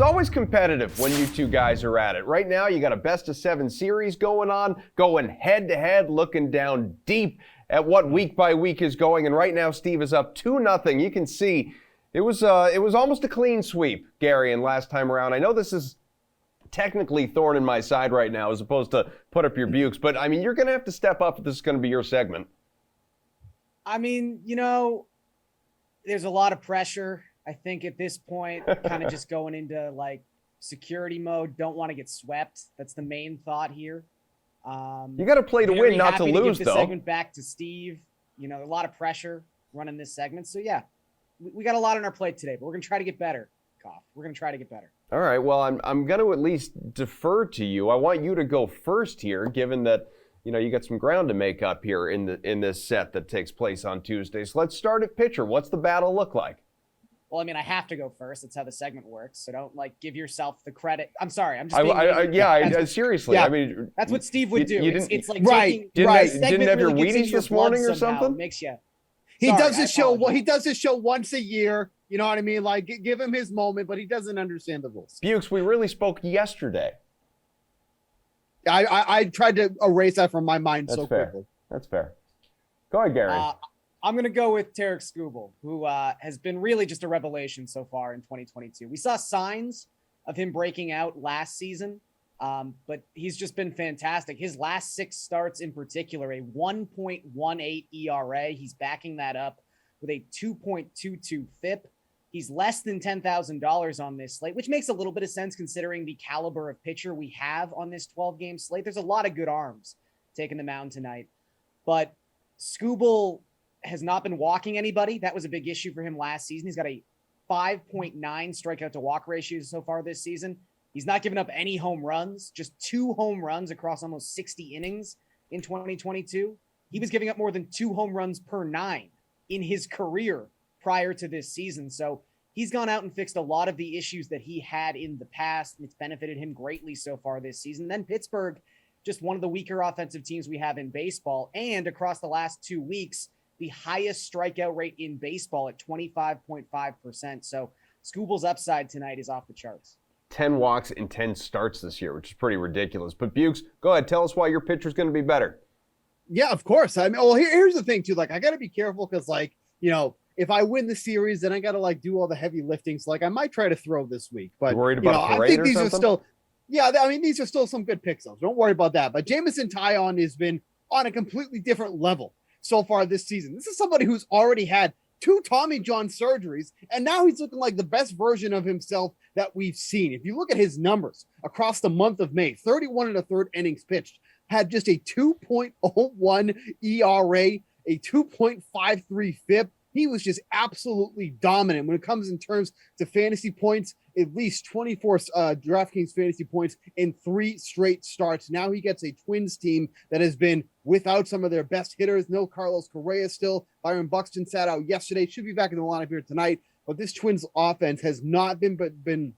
It's always competitive when you two guys are at it. Right now, you got a best-of-7 series going on, going head-to-head, looking down deep at what week by week is going. And right now, Steve is up 2-0. You can see it was almost a clean sweep, Garion, last time around. I know this is technically Thorne in my side right now as opposed to put up your Bukes, but, I mean, you're going to have to step up if this is going to be your segment. I mean, there's a lot of pressure. I think at this point, kind of just going into like security mode, don't want to get swept. That's the main thought here. You got to play to win, not to lose, give though. The segment back to Steve. A lot of pressure running this segment. So yeah, we got a lot on our plate today, but we're gonna try to get better. Koff. We're gonna try to get better. All right. Well, I'm going to at least defer to you. I want you to go first here, given that you got some ground to make up here in this set that takes place on Tuesday. So let's start at pitcher. What's the battle look like? Well, I mean, I have to go first. That's how the segment works. So don't give yourself the credit. I'm sorry. I'm just seriously. Yeah, I mean, that's what Steve would do. It's like right. Didn't have your Wheaties this morning or something? Makes you. He does his show. Well, he does his show once a year. You know what I mean? Like, give him his moment, but he doesn't understand the rules. Bukes, we really spoke yesterday. I tried to erase that from my mind quickly. That's fair. Go ahead, Gary. I'm going to go with Tarek Skubal, who has been really just a revelation so far in 2022. We saw signs of him breaking out last season, but he's just been fantastic. His last 6 starts in particular, a 1.18 ERA. He's backing that up with a 2.22 FIP. He's less than $10,000 on this slate, which makes a little bit of sense considering the caliber of pitcher we have on this 12-game slate. There's a lot of good arms taking the mound tonight, but Skubal has not been walking anybody. That was a big issue for him last season. He's got a 5.9 strikeout to walk ratio so far this season. He's not given up any home runs, just 2 home runs across almost 60 innings in 2022. He was giving up more than 2 home runs per 9 in his career prior to this season. So he's gone out and fixed a lot of the issues that he had in the past, and it's benefited him greatly so far this season. Then Pittsburgh, just one of the weaker offensive teams we have in baseball, and across the last 2 weeks, the highest strikeout rate in baseball at 25.5%. So Skubal's upside tonight is off the charts. 10 walks in 10 starts this year, which is pretty ridiculous. But Bukes, go ahead. Tell us why your pitcher's going to be better. Yeah, of course. I mean, well, here's the thing, too. Like, I got to be careful because, if I win the series, then I got to, do all the heavy lifting. So, I might try to throw this week. But, you worried about I think these are still – yeah, I mean, these are still some good picks, though. Don't worry about that. But Jameson Taillon has been on a completely different level so far this season. This is somebody who's already had 2 Tommy John surgeries, and now he's looking like the best version of himself that we've seen. If you look at his numbers across the month of May, 31 1/3 innings pitched, had just a 2.01 ERA, a 2.53 FIP. He was just absolutely dominant when it comes in terms to fantasy points, at least 24 DraftKings fantasy points in 3 straight starts. Now he gets a Twins team that has been without some of their best hitters. No Carlos Correa still. Byron Buxton sat out yesterday. Should be back in the lineup here tonight. But this Twins offense has not been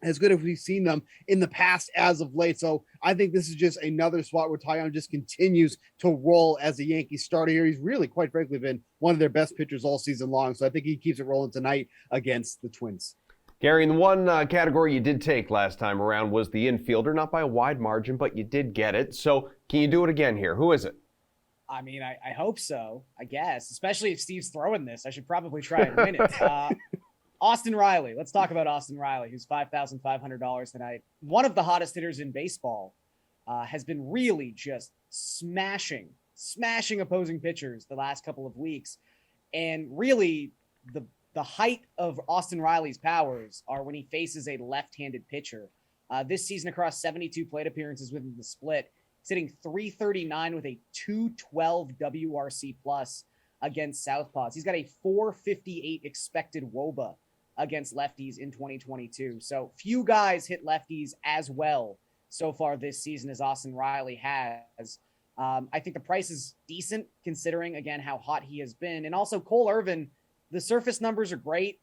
as good as we've seen them in the past as of late. So I think this is just another spot where Taillon just continues to roll as a Yankees starter here. He's really, quite frankly, been one of their best pitchers all season long. So I think he keeps it rolling tonight against the Twins. Gary, the one category you did take last time around was the infielder, not by a wide margin, but you did get it. So can you do it again here? Who is it? I mean, I hope so, I guess, especially if Steve's throwing this. I should probably try and win it. Austin Riley. Let's talk about Austin Riley, who's $5,500 tonight. One of the hottest hitters in baseball, has been really just smashing opposing pitchers the last couple of weeks. And really, the height of Austin Riley's powers are when he faces a left-handed pitcher. This season across 72 plate appearances within the split, he's hitting .339 with a 212 WRC plus against southpaws. He's got a .458 expected WOBA against lefties in 2022. So few guys hit lefties as well so far this season as Austin Riley has. I think the price is decent considering, again, how hot he has been. And also Cole Irvin, the surface numbers are great.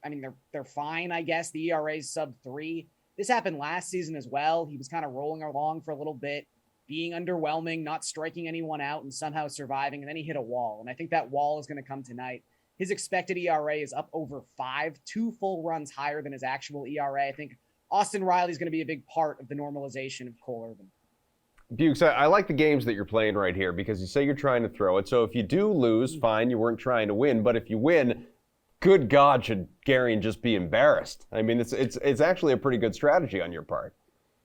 I mean, they're fine, I guess. The ERA is sub-3. This happened last season as well. He was kind of rolling along for a little bit, being underwhelming, not striking anyone out, and somehow surviving, and then he hit a wall. And I think that wall is going to come tonight His expected ERA is up over 5, 2 full runs higher than his actual ERA. I think Austin Riley is going to be a big part of the normalization of Cole Irvin. Bukes, I like the games that you're playing right here because you say you're trying to throw it. So if you do lose, fine, you weren't trying to win. But if you win, good God, should Garion just be embarrassed? I mean, it's actually a pretty good strategy on your part.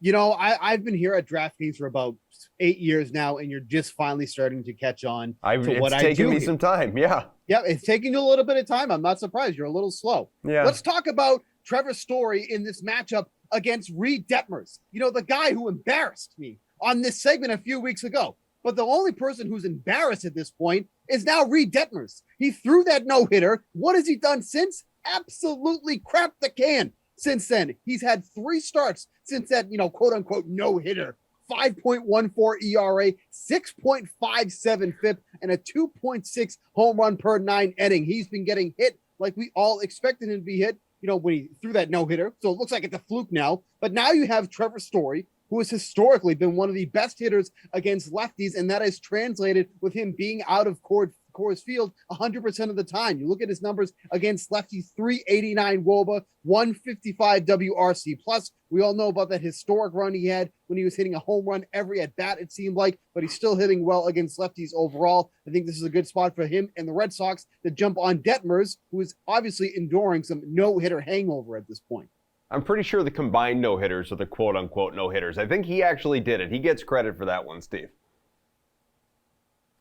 You know, I've been here at DraftKings for about 8 years now, and you're just finally starting to catch on to what I do. It's taking me some time, yeah. Yeah, it's taking you a little bit of time. I'm not surprised. You're a little slow. Yeah. Let's talk about Trevor Story in this matchup against Reed Detmers. You know, the guy who embarrassed me on this segment a few weeks ago. But the only person who's embarrassed at this point is now Reed Detmers. He threw that no-hitter. What has he done since? Absolutely crapped the can since then. He's had 3 starts since that, quote-unquote no-hitter. 5.14 ERA, 6.57 FIP, and a 2.6 home run per 9 inning. He's been getting hit like we all expected him to be hit, when he threw that no-hitter. So it looks like it's a fluke now. But now you have Trevor Story, who has historically been one of the best hitters against lefties, and that has translated with him being out of Coors Field 100% of the time. You look at his numbers against lefties: 389 WOBA, 155 WRC plus. We all know about that historic run he had when he was hitting a home run every at bat, it seemed like, but he's still hitting well against lefties overall. I think this is a good spot for him and the Red Sox to jump on Detmers, who is obviously enduring some no-hitter hangover at this point. I'm pretty sure the combined no-hitters are the quote-unquote no-hitters. I think he actually did it. He gets credit for that one, Steve.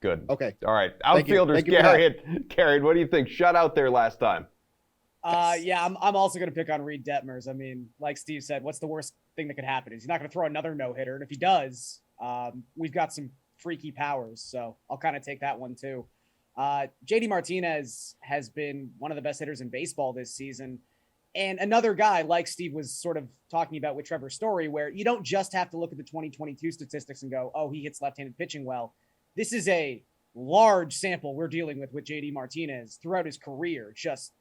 Good. Okay. All right. Outfielders, Garion, what do you think? Shut out there last time. Yeah, I'm also going to pick on Reed Detmers. I mean, like Steve said, what's the worst thing that could happen? Is he's not going to throw another no-hitter. And if he does, we've got some freaky powers. So I'll kind of take that one too. JD Martinez has been one of the best hitters in baseball this season. And another guy, like Steve was sort of talking about with Trevor Story, where you don't just have to look at the 2022 statistics and go, oh, he hits left-handed pitching well. This is a large sample we're dealing with JD Martinez throughout his career, just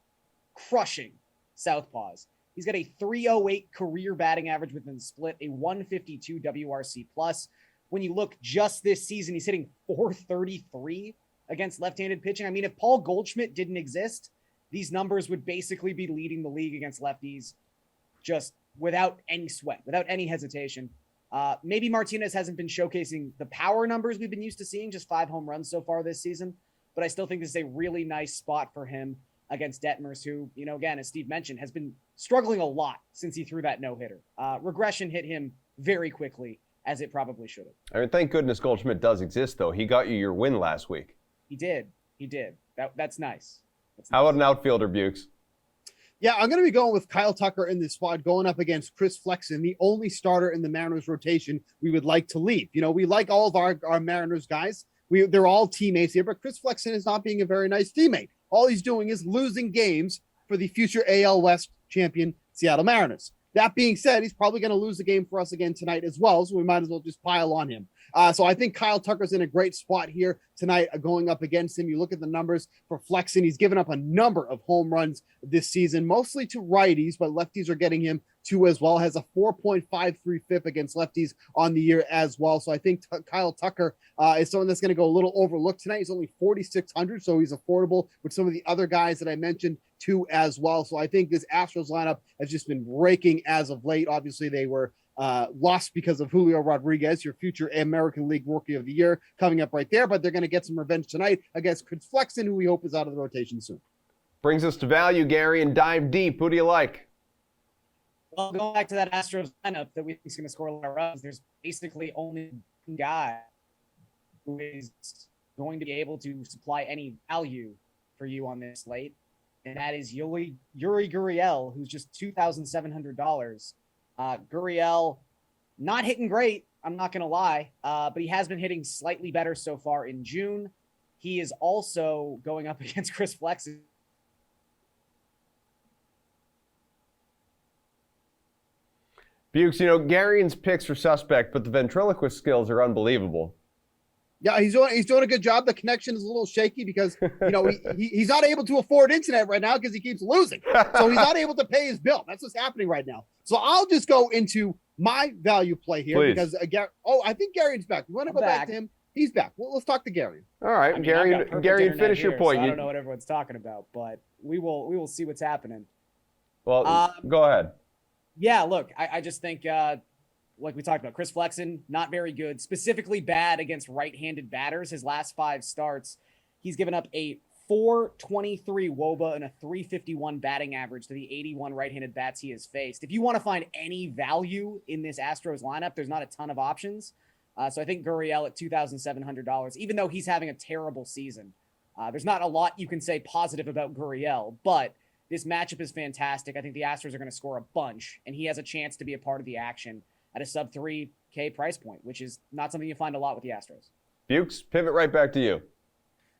crushing southpaws. He's got a 308 career batting average within the split, a 152 WRC plus. When you look just this season, he's hitting 433 against left-handed pitching. I mean, if Paul Goldschmidt didn't exist, these numbers would basically be leading the league against lefties just without any sweat, without any hesitation. Maybe Martinez hasn't been showcasing the power numbers we've been used to seeing, just 5 home runs so far this season. But I still think this is a really nice spot for him against Detmers, who, again, as Steve mentioned, has been struggling a lot since he threw that no-hitter. Regression hit him very quickly, as it probably should have. I mean, thank goodness Goldschmidt does exist, though. He got you your win last week. He did. That's nice. How about an outfielder, Bukes? Yeah, I'm going to be going with Kyle Tucker in this spot, going up against Chris Flexen, the only starter in the Mariners rotation we would like to leave. We like all of our Mariners guys. They're all teammates here, but Chris Flexen is not being a very nice teammate. All he's doing is losing games for the future AL West champion Seattle Mariners. That being said, he's probably going to lose the game for us again tonight as well, so we might as well just pile on him. So I think Kyle Tucker's in a great spot here tonight going up against him. You look at the numbers for Flexen. He's given up a number of home runs this season, mostly to righties, but lefties are getting him 2 as well. Has a 4.53 FIP against lefties on the year as well. So I think Kyle Tucker is someone that's going to go a little overlooked tonight. He's only 4,600, so he's affordable with some of the other guys that I mentioned too as well. So I think this Astros lineup has just been breaking as of late. Obviously, they were lost because of Julio Rodriguez, your future American League Rookie of the Year, coming up right there. But they're going to get some revenge tonight against Chris Flexen, who we hope is out of the rotation soon. Brings us to value, Gary, and dive deep. Who do you like? Well, going back to that Astros lineup that we think is going to score a lot of runs, there's basically only one guy who is going to be able to supply any value for you on this slate, and that is Yuri Guriel, who's just $2,700. Guriel, not hitting great, I'm not going to lie, but he has been hitting slightly better so far in June. He is also going up against Chris Flexen. Bukes, Garion's picks are suspect, but the ventriloquist skills are unbelievable. Yeah, he's doing a good job. The connection is a little shaky because he's not able to afford internet right now because he keeps losing. So he's not able to pay his bill. That's what's happening right now. So I'll just go into my value play here. Please. Because I think Garion's back. We want to go back to him. He's back. Well, let's talk to Garion. All right, I mean, I've got perfect internet finish your here, point. So I don't know what everyone's talking about, but we will see what's happening. Well, go ahead. Yeah, look, I just think, like we talked about, Chris Flexen, not very good, specifically bad against right-handed batters. His last 5 starts, he's given up a 423 WOBA and a 351 batting average to the 81 right-handed bats he has faced. If you want to find any value in this Astros lineup, there's not a ton of options. So I think Guriel at $2,700, even though he's having a terrible season. There's not a lot you can say positive about Guriel, but this matchup is fantastic. I think the Astros are going to score a bunch, and he has a chance to be a part of the action at a sub 3K price point, which is not something you find a lot with the Astros. Bukes, pivot right back to you.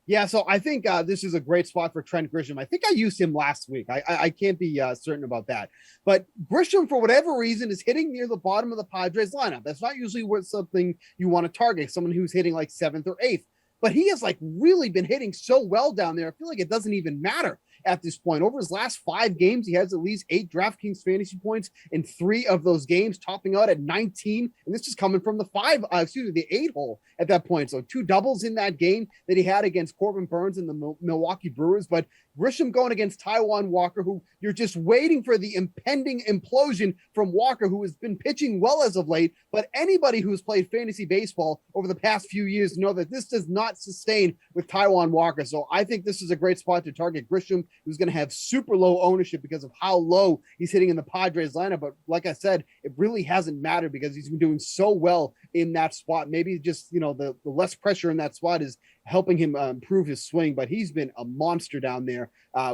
Yeah, so I think this is a great spot for Trent Grisham. I think I used him last week. I can't be certain about that. But Grisham, for whatever reason, is hitting near the bottom of the Padres lineup. That's not usually something you want to target, someone who's hitting like 7th or 8th. But he has like really been hitting so well down there. I feel like it doesn't even matter at this point. Over his last 5 games, he has at least 8 DraftKings fantasy points in 3 of those games, topping out at 19. And this is coming from the 8 hole at that point. So 2 doubles in that game that he had against Corbin Burns and the Milwaukee Brewers. But Grisham going against Taijuan Walker, who you're just waiting for the impending implosion from Walker, who has been pitching well as of late. But anybody who's played fantasy baseball over the past few years know that this does not sustain with Taijuan Walker. So I think this is a great spot to target Grisham, who's going to have super low ownership because of how low he's hitting in the Padres lineup. But like I said, it really hasn't mattered because he's been doing so well in that spot. Maybe just, the less pressure in that spot is helping him improve his swing, but he's been a monster down there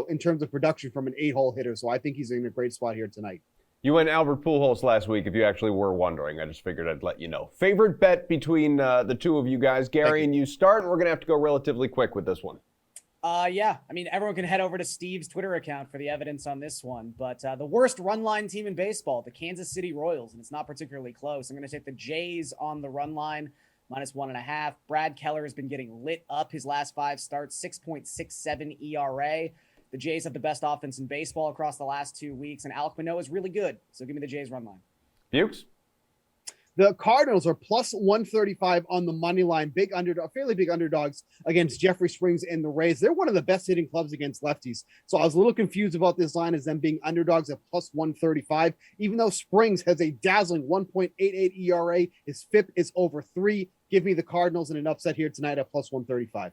in terms of production from an 8-hole hitter. So I think he's in a great spot here tonight. You went Albert Pujols last week, if you actually were wondering. I just figured I'd let you know. Favorite bet between the two of you guys. Gary, and you start, and we're going to have to go relatively quick with this one. Yeah. I mean, everyone can head over to Steve's Twitter account for the evidence on this one. But the worst run line team in baseball, the Kansas City Royals, and it's not particularly close. I'm going to take the Jays on the run line, -1.5. Brad Keller has been getting lit up his last 5 starts, 6.67 ERA. The Jays have the best offense in baseball across the last 2 weeks, and Alek Manoah is really good. So give me the Jays run line. Bukes? The Cardinals are +135 on the money line, fairly big underdogs against Jeffrey Springs and the Rays. They're one of the best hitting clubs against lefties. So I was a little confused about this line as them being underdogs at +135, even though Springs has a dazzling 1.88 ERA. His FIP is over 3. Give me the Cardinals in an upset here tonight at +135.